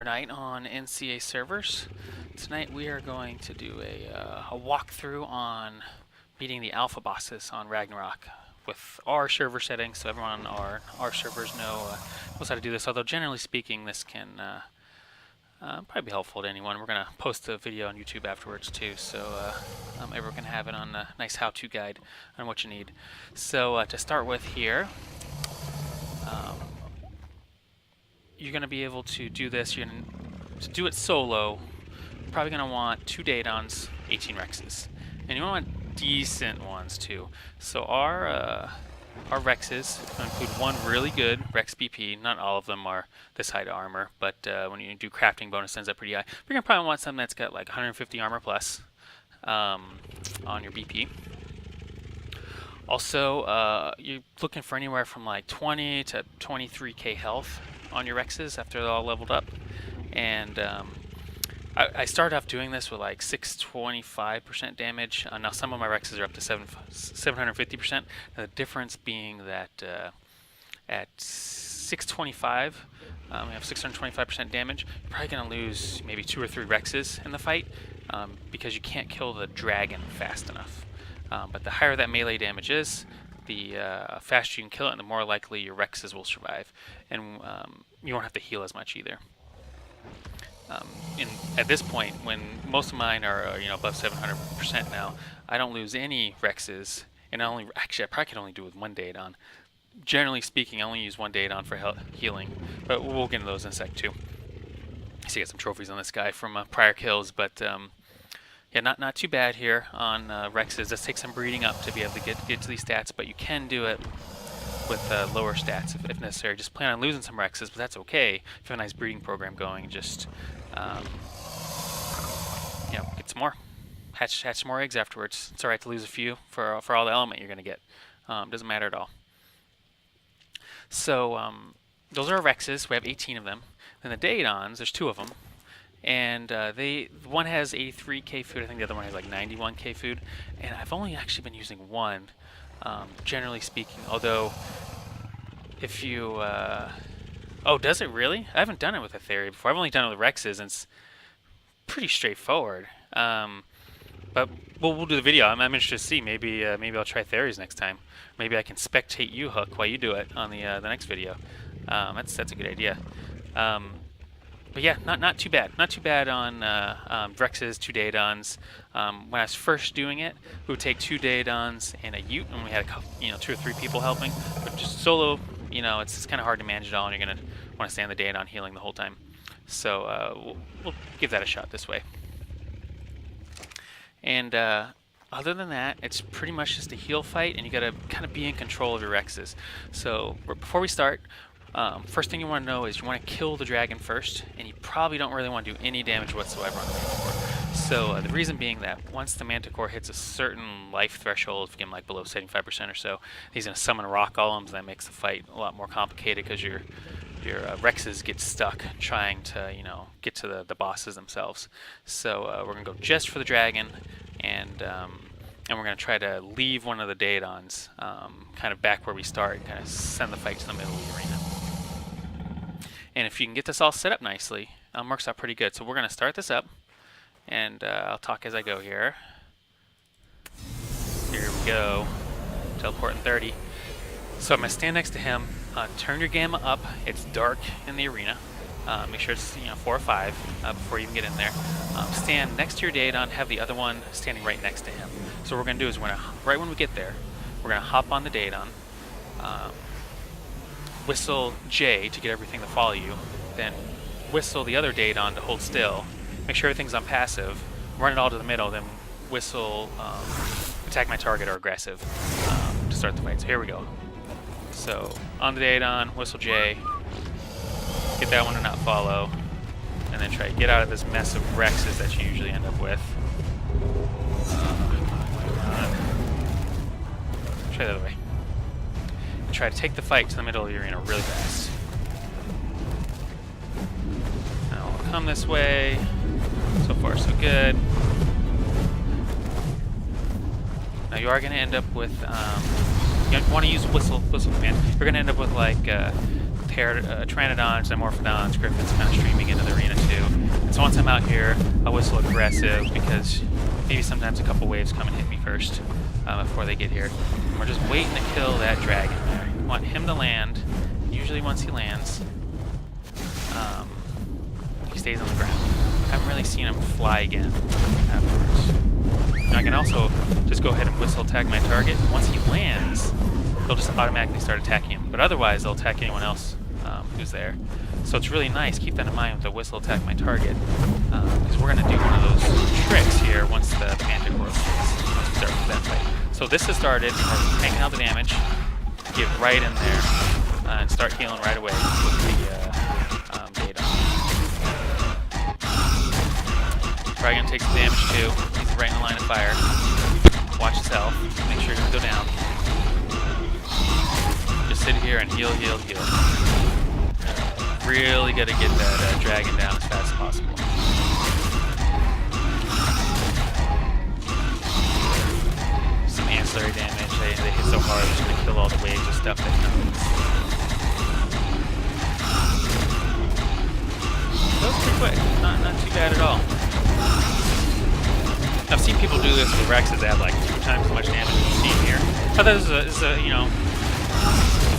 Fortnite on NCA servers. Tonight we are going to do a walkthrough on beating the alpha bosses on Ragnarok with our server settings, so everyone on our servers knows how to do this. Although generally speaking, this can probably be helpful to anyone. We're going to post a video on YouTube afterwards too, so everyone can have it on a nice how-to guide on what you need. So to start with here. You're going to be able to do this. To do it solo, you're probably going to want 2 Daedons, 18 Rexes. And you want decent ones too. So our Rexes include one really good Rex BP. Not all of them are this high to armor, but when you do crafting, bonus ends up pretty high. You're going to probably want something that's got like 150 armor plus on your BP. Also, you're looking for anywhere from like 20 to 23k health on your Rexes after they're all leveled up. And I started off doing this with like 625% damage. Now some of my Rexes are up to 750%. The difference being that at 625, we have 625% damage. You're probably going to lose maybe 2 or 3 Rexes in the fight because you can't kill the dragon fast enough. But the higher that melee damage is, the faster you can kill it, and the more likely your Rexes will survive. And you won't have to heal as much either. At this point, when most of mine are above 700% now, I don't lose any Rexes, and I probably can only do it with 1 Daedon. Generally speaking, I only use 1 Daedon for healing, but we'll get into those in a sec too. I see I got some trophies on this guy from prior kills, but yeah, not too bad here on Rexes. This takes some breeding up to be able to get to these stats, but you can do it with lower stats if necessary. Just plan on losing some Rexes, but that's okay. If you have a nice breeding program going, just get some more. Hatch some more eggs afterwards. It's alright to lose a few for all the element you're going to get. Doesn't matter at all. So those are our Rexes. We have 18 of them. Then the Daedons, there's 2 of them. And one has 83k food. I think the other one has like 91k food. And I've only actually been using one, generally speaking. Although, if you oh, does it really? I haven't done it with Aetheri before. I've only done it with Rexes, and it's pretty straightforward. But we'll do the video. I'm interested to see. Maybe I'll try Aetheri's next time. Maybe I can spectate you, Hook, while you do it on the next video. That's a good idea. But yeah, not too bad. Not too bad on Rexes, 2 Daedons. When I was first doing it, we would take 2 Daedons and a Ute, and we had a couple, 2 or 3 people helping. But just solo, it's kind of hard to manage it all, and you're gonna want to stay on the Daedon healing the whole time. So we'll give that a shot this way. And other than that, it's pretty much just a heal fight, and you gotta kind of be in control of your Rexes. So before we start, first thing you want to know is you want to kill the dragon first, and you probably don't really want to do any damage whatsoever on the Manticore. So the reason being that once the Manticore hits a certain life threshold, if you get like below 75% or so, he's going to summon rock golems, and that makes the fight a lot more complicated because your Rexes get stuck trying to get to the bosses themselves. So we're going to go just for the dragon, and we're going to try to leave one of the Daedons kind of back where we start, kind of send the fight to the middle of the arena. And if you can get this all set up nicely, works out pretty good. So we're going to start this up, and I'll talk as I go here. Here we go. Teleport in 30. So I'm going to stand next to him. Turn your gamma up. It's dark in the arena. Make sure it's 4 or 5 before you even get in there. Stand next to your Daedon. Have the other one standing right next to him. So what we're going to do is right when we get there, we're going to hop on the Daedon. Whistle J to get everything to follow you, then whistle the other Daedon to hold still, make sure everything's on passive, run it all to the middle, then whistle attack my target or aggressive to start the fight. So here we go. So on the Daedon, whistle J, get that one to not follow, and then try to get out of this mess of Rexes that you usually end up with. Try the other way. And try to take the fight to the middle of the arena really fast. Now we'll come this way. So far, so good. Now you are going to end up with, you want to use whistle command. You're going to end up with like Pteranodons, Dimorphodons, Griffins kind of streaming into the arena too. So once I'm out here, I'll whistle aggressive because maybe sometimes a couple waves come and hit me first before they get here. And we're just waiting to kill that dragon there. We want him to land. Usually once he lands, he stays on the ground. I haven't really seen him fly again afterwards. And I can also just go ahead and whistle tag my target. Once he lands, they'll just automatically start attacking him. But otherwise, they'll attack anyone else who's there. So it's really nice. Keep that in mind with the whistle attack my target, because we're going to do one of those tricks here once the Manticore once we start with that fight. So this has started. We're taking out the damage. Get right in there and start healing right away with the data. Dragon takes the damage too. He's right in the line of fire. Watch his health. Make sure he doesn't go down. Just sit here and heal, heal, heal. Really got to get that dragon down as fast as possible. Some ancillary damage. They hit so hard, it's going to kill all the waves of stuff that comes. That was pretty quick. Not too bad at all. I've seen people do this with Rexes that have like 2 times as much damage as you've seen here. I thought this is a you know,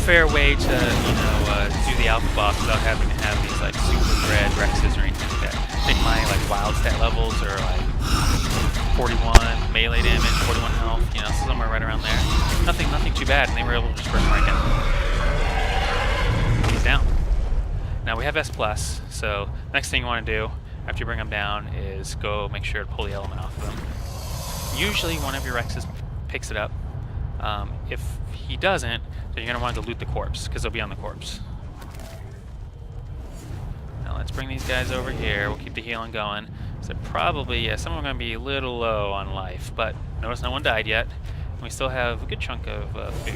fair way to, you know, do the alpha boss without having to have these like super red Rexes or anything like that. I think my like wild stat levels are like 41 melee damage, 41 health, you know, somewhere right around there. Nothing too bad, and they were able to just bring him right down. He's down. Now we have S+, so next thing you want to do after you bring him down is go make sure to pull the element off of him. Usually one of your Rexes picks it up. If he doesn't, then you're going to want to loot the corpse, because they'll be on the corpse. Now let's bring these guys over here. We'll keep the healing going. So probably, yeah, some of them are going to be a little low on life, but notice no one died yet. And we still have a good chunk of food.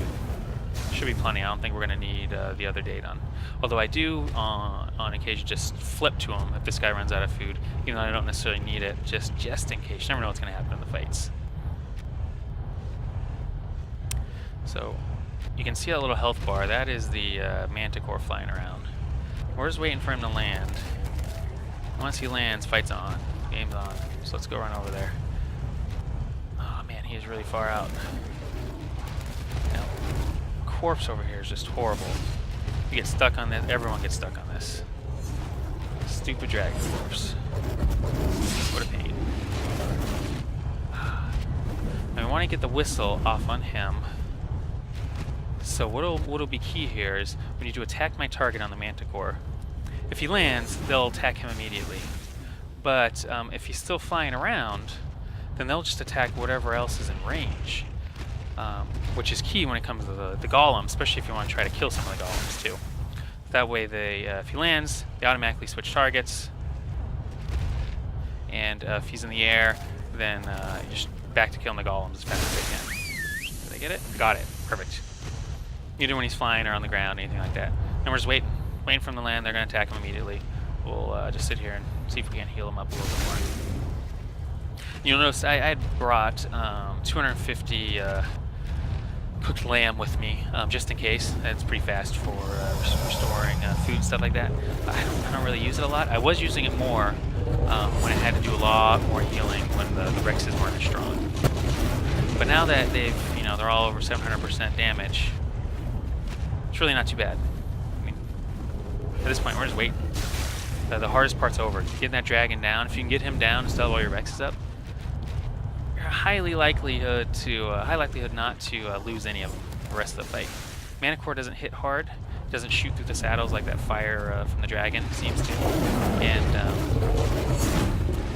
Should be plenty. I don't think we're going to need the other Daedon. Although I do, on occasion, just flip to him if this guy runs out of food, even though I don't necessarily need it, just in case. You never know what's going to happen in the fights. So you can see that little health bar. That is the Manticore flying around. We're just waiting for him to land. Once he lands, fight's on. Game's on. So let's go run over there. Oh man, he is really far out. Now, corpse over here is just horrible. You get stuck on this. Everyone gets stuck on this. Stupid dragon corpse. What a pain. Now we want to get the whistle off on him. So what'll be key here is when you do attack my target on the Manticore, if he lands, they'll attack him immediately. But if he's still flying around, then they'll just attack whatever else is in range, which is key when it comes to the golem, especially if you want to try to kill some of the golems too. That way, if he lands, they automatically switch targets, and if he's in the air, then you're just back to killing the golems as fast as they can. Did I get it? Got it. Perfect. Either when he's flying or on the ground, anything like that. And we're just waiting for him to land. They're going to attack him immediately. We'll just sit here and see if we can heal him up a little bit more. You'll notice I had brought 250 cooked lamb with me, just in case. That's pretty fast for restoring food and stuff like that. I don't really use it a lot. I was using it more when I had to do a lot more healing when the Rexes weren't as strong. But now that they're all over 700% damage, it's really not too bad. I mean, at this point, we're just waiting. The hardest part's over. Getting that dragon down. If you can get him down and still have all your Rexes up, you're high likelihood not to lose any of them the rest of the fight. Manticore doesn't hit hard. Doesn't shoot through the saddles like that fire from the dragon seems to. And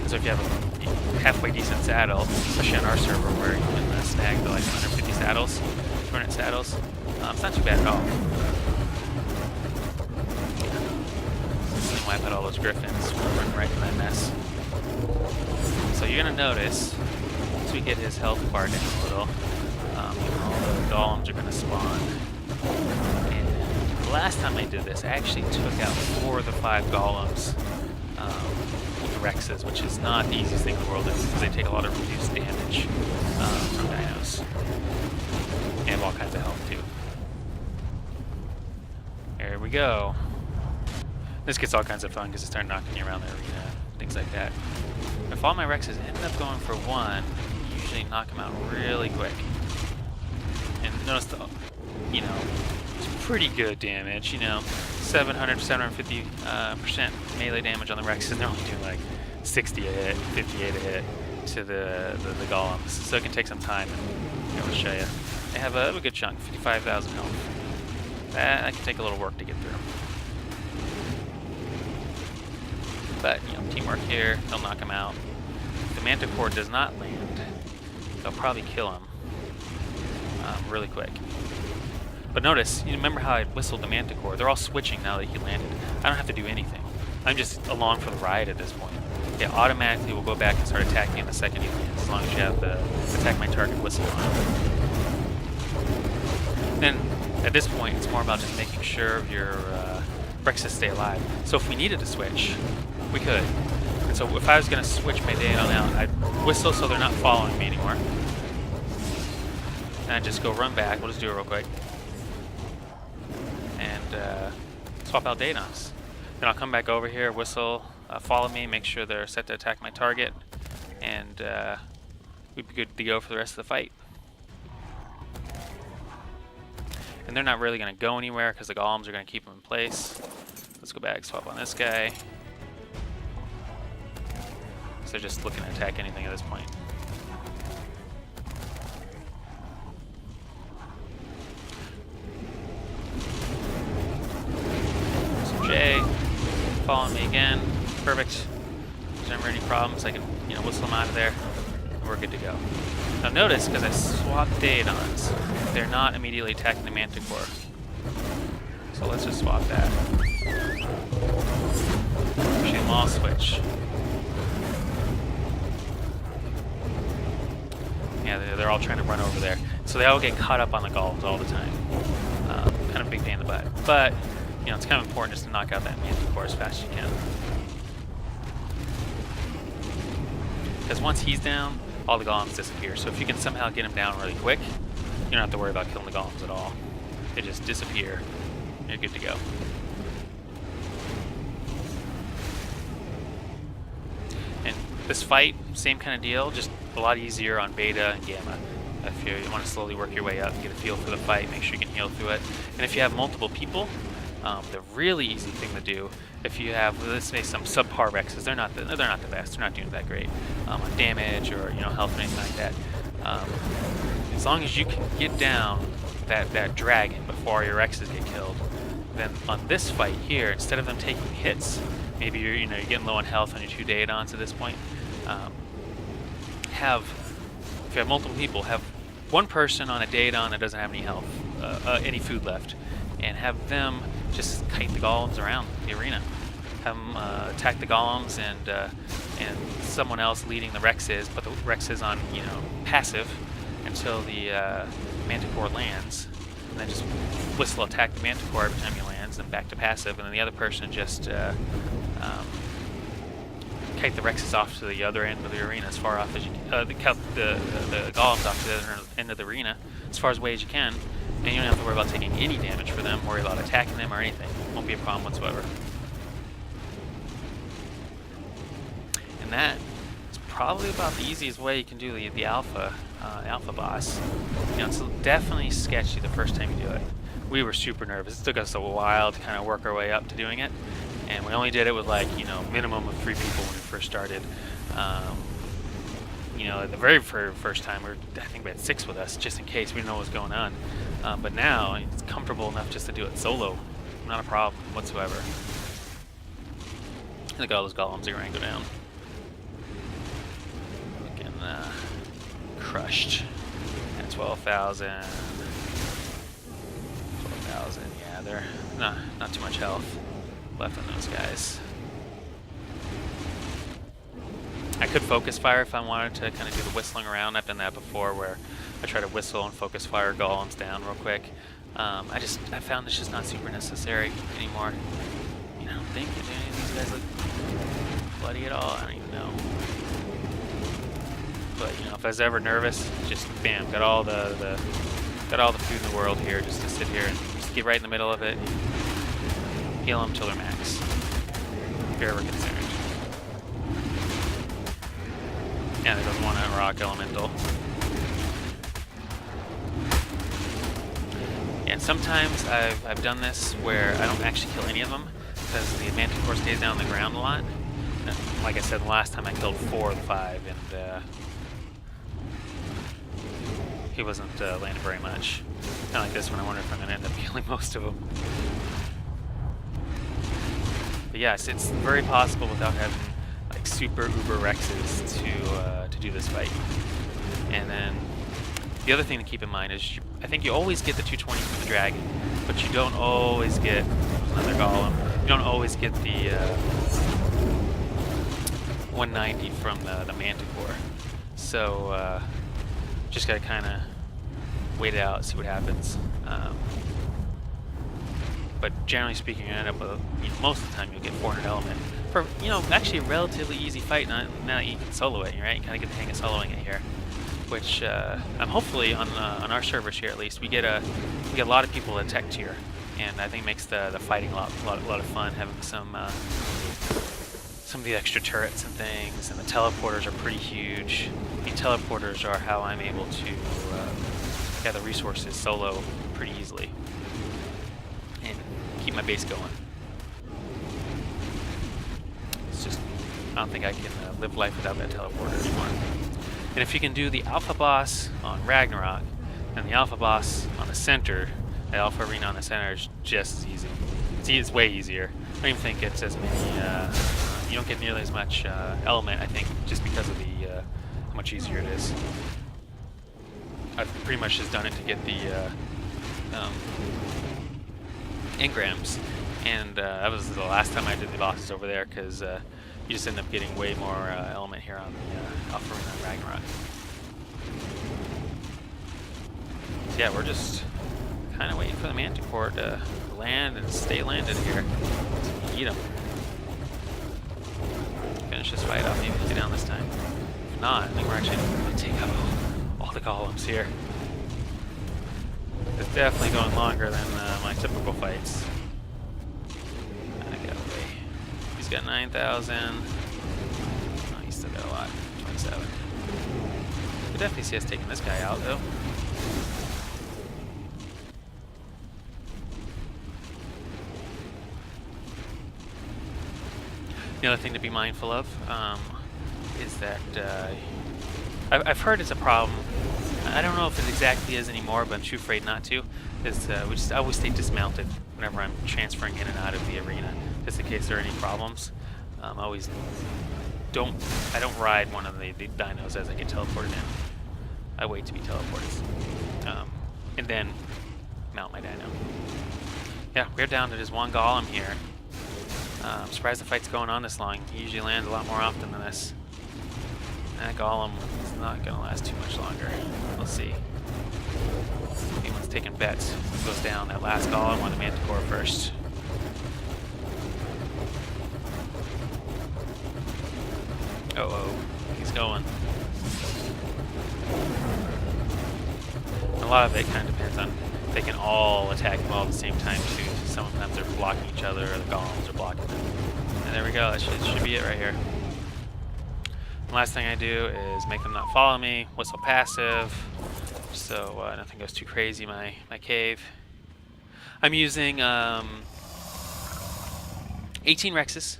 so if you have a halfway decent saddle, especially on our server where you can snag the like 150 saddles, 200 saddles, it's not too bad at all. Wipe out all those griffins. We're running right in that mess. So you're gonna notice once we get his health bar down a little, all the golems are gonna spawn. And the last time I did this, I actually took out 4 of the 5 golems with the Rexes, which is not the easiest thing in the world because they take a lot of reduced damage from dinos. And have all kinds of health too. There we go. This gets all kinds of fun because it starts knocking you around the arena, things like that. If all my Rexes end up going for 1, you usually knock them out really quick. And notice the, you know, it's pretty good damage, you know, 700, 750% melee damage on the Rexes. They're only doing like 60 a hit, 58 a hit to the golems, so it can take some time. And I'll show you. They have a good chunk, 55,000 health. That can take a little work to get through. But, you know, teamwork here, they'll knock him out. If the Manticore does not land, they'll probably kill him really quick. But notice, you remember how I whistled the Manticore? They're all switching now that he landed. I don't have to do anything. I'm just along for the ride at this point. It automatically will go back and start attacking the second he lands, as long as you have the attack my target whistle on. Then, at this point, it's more about just making sure your Rexes stay alive. So if we needed to switch, we could. And so if I was going to switch my Daedon out, I'd whistle so they're not following me anymore. And I'd just go run back. We'll just do it real quick. And swap out Daedons. Then I'll come back over here, whistle, follow me, make sure they're set to attack my target, and we'd be good to go for the rest of the fight. And they're not really going to go anywhere because the golems are going to keep them in place. Let's go back, swap on this guy. So they're just looking to attack anything at this point. So Jay, following me again. Perfect. If there's ever any problems, I can, you know, whistle them out of there, and we're good to go. Now notice, because I swapped Daedons, they're not immediately attacking the Manticore. So let's just swap that. Actually, Maul switch. Yeah, they're all trying to run over there. So they all get caught up on the golems all the time. Kind of a big pain in the butt. But, you know, it's kind of important just to knock out that Manticore as fast as you can. Because once he's down, all the golems disappear. So if you can somehow get him down really quick, you don't have to worry about killing the golems at all. They just disappear. You're good to go. And this fight, same kind of deal, just a lot easier on beta and gamma. If you want to slowly work your way up and get a feel for the fight, make sure you can heal through it. And if you have multiple people, the really easy thing to do, if you have, let's say, some subpar Rexes, they're not the best, they're not doing that great on damage or, you know, health or anything like that. As long as you can get down that dragon before your Rexes get killed, then on this fight here, instead of them taking hits, maybe you're getting low on health on your 2 Daedons at this point. If you have multiple people, have one person on a Daedon that doesn't have any health, any food left, and have them just kite the golems around the arena. Have them attack the golems and someone else leading the Rexes, but the Rexes on passive until the Manticore lands, and then just whistle attack the Manticore every time he lands, and back to passive, and then the other person just kite the Rexes off to the other end of the arena as far off as you can, the golems off to the other end of the arena as far away as you can, and you don't have to worry about taking any damage for them, worry about attacking them or anything. Won't be a problem whatsoever. And that is probably about the easiest way you can do the alpha boss. It's definitely sketchy the first time you do it. We were super nervous. It took us a while to kind of work our way up to doing it, and we only did it with minimum of 3 people when we first started. The very first time, I think we had 6 with us, just in case we didn't know what was going on. But now it's comfortable enough just to do it solo. Not a problem whatsoever. Look at all those golems are going to go down. Looking crushed. At 12,000. 12,000. Yeah, they're not too much health left on those guys. I could focus fire if I wanted to kind of do the whistling around. I've done that before where I try to whistle and focus fire golems down real quick. I found it's just not super necessary anymore. I don't think any of these guys look bloody at all. I don't even know. But if I was ever nervous, just bam, got all the food in the world here just to sit here and just get right in the middle of it. Heal them till they're max. If you're ever concerned. Yeah, there goes one rock elemental. And sometimes I've done this where I don't actually kill any of them because the Manticore stays down on the ground a lot. And like I said, the last time I killed 4 of the 5, and he wasn't landing very much. Kind of like this one. I wonder if I'm going to end up killing most of them. But yes, it's very possible without having like super uber Rexes to do this fight. And then the other thing to keep in mind is I think you always get the 220 from the dragon, but you don't always get another golem. You don't always get the 190 from the Manticore. So just gotta kind of wait it out, see what happens. But generally speaking, you end up with, most of the time you'll get 400 element for actually a relatively easy fight. Now that you can solo it, right? You kind of get the hang of soloing it here. Which I'm hopefully on our servers here at least we get a lot of people at tech tier, and I think makes the fighting a lot of fun, having some of the extra turrets and things, and the teleporters are pretty huge. The teleporters are how I'm able to gather resources solo pretty easily and keep my base going. It's just I don't think I can live life without that teleporter anymore. And if you can do the alpha boss on Ragnarok and the alpha boss on the center, the alpha arena on the center is just as easy. It's way easier. I don't even think it's as many. You don't get nearly as much element, I think, just because of the how much easier it is. I've pretty much just done it to get the engrams, and that was the last time I did the bosses over there because. You just end up getting way more element here on the Alpha Arena and Ragnarok. So yeah, we're just kind of waiting for the Manticore to land and stay landed here. So eat him. Finish this fight off, maybe get down this time. If not, I think we're actually going to take out all the golems here. It's definitely going longer than my typical fights. He's got 9,000. Oh, he's still got a lot. 27. You could definitely see us taking this guy out, though. The other thing to be mindful of is that I've heard it's a problem. I don't know if it exactly is anymore, but I'm too afraid not to. Is I always stay dismounted whenever I'm transferring in and out of the arena, just in case there are any problems. I don't ride one of the dinos as I get teleported in. I wait to be teleported, and then mount my dino. Yeah, we're down to just one golem here. I'm surprised the fight's going on this long. He usually lands a lot more often than this. That golem is not going to last too much longer. We'll see. Anyone's taking bets. Who goes down? That last golem on the Manticore first. Uh-oh. He's going. A lot of it kind of depends on if they can all attack him all at the same time too. Sometimes they're blocking each other, or the golems are blocking them. And there we go. That should be it right here. The last thing I do is make them not follow me, whistle passive, so nothing goes too crazy in my cave. I'm using 18 Rexes,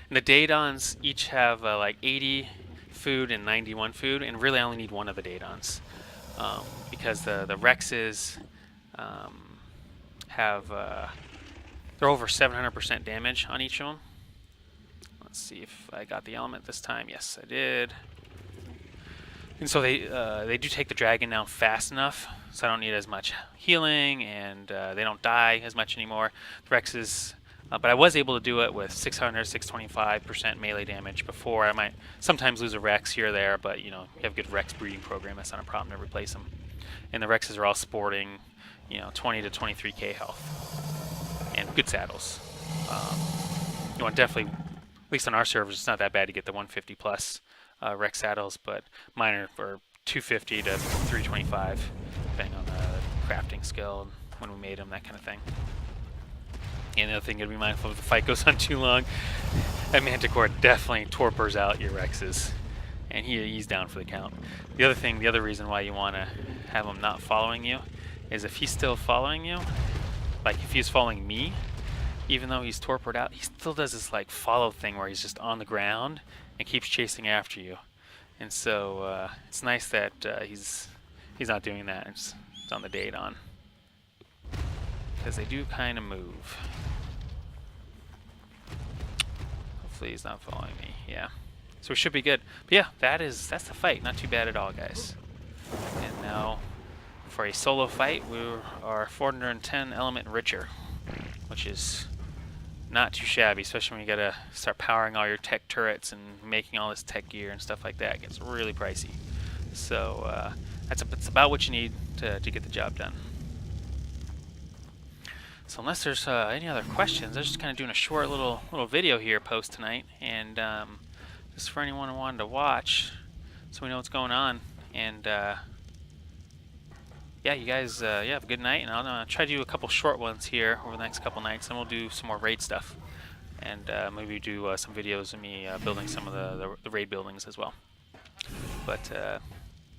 and the Daedons each have like 80 food and 91 food, and really I only need one of the Daedons, because the Rexes have, they're over 700% damage on each of them. Let's see if I got the element this time. Yes, I did. And so they do take the dragon down fast enough, so I don't need as much healing, and they don't die as much anymore. The Rexes, but I was able to do it with 600, 625% melee damage before. I might sometimes lose a Rex here or there, but you have a good Rex breeding program. That's not a problem to replace them. And the Rexes are all sporting, 20 to 23k health and good saddles. You want definitely. At least on our servers, it's not that bad to get the 150 plus Rex saddles, but mine are for 250 to 325, depending on the crafting skill and when we made them, that kind of thing. And the other thing to be mindful of, if the fight goes on too long, that Manticore definitely torpors out your Rexes. and he's down for the count. The other reason why you want to have him not following you is if he's still following you, like if he's following me, even though he's torpored out, he still does this like follow thing where he's just on the ground and keeps chasing after you. And so it's nice that he's not doing that. It's on the Daedon, because they do kind of move. Hopefully he's not following me. Yeah. So we should be good. But yeah, that's the fight. Not too bad at all, guys. And now for a solo fight, we are 410 element richer, which is not too shabby, especially when you gotta start powering all your tech turrets and making all this tech gear and stuff like that. It gets really pricey. So it's about what you need to get the job done. So unless there's any other questions, I'm just kind of doing a short little video here post tonight, and just for anyone who wanted to watch, so we know what's going on. And yeah, you guys, yeah, have a good night, and I'll try to do a couple short ones here over the next couple nights, and we'll do some more raid stuff, and maybe do some videos of me building some of the raid buildings as well. But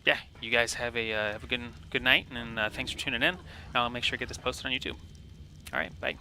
yeah, you guys have a good night, and thanks for tuning in. I'll make sure to get this posted on YouTube. All right, bye.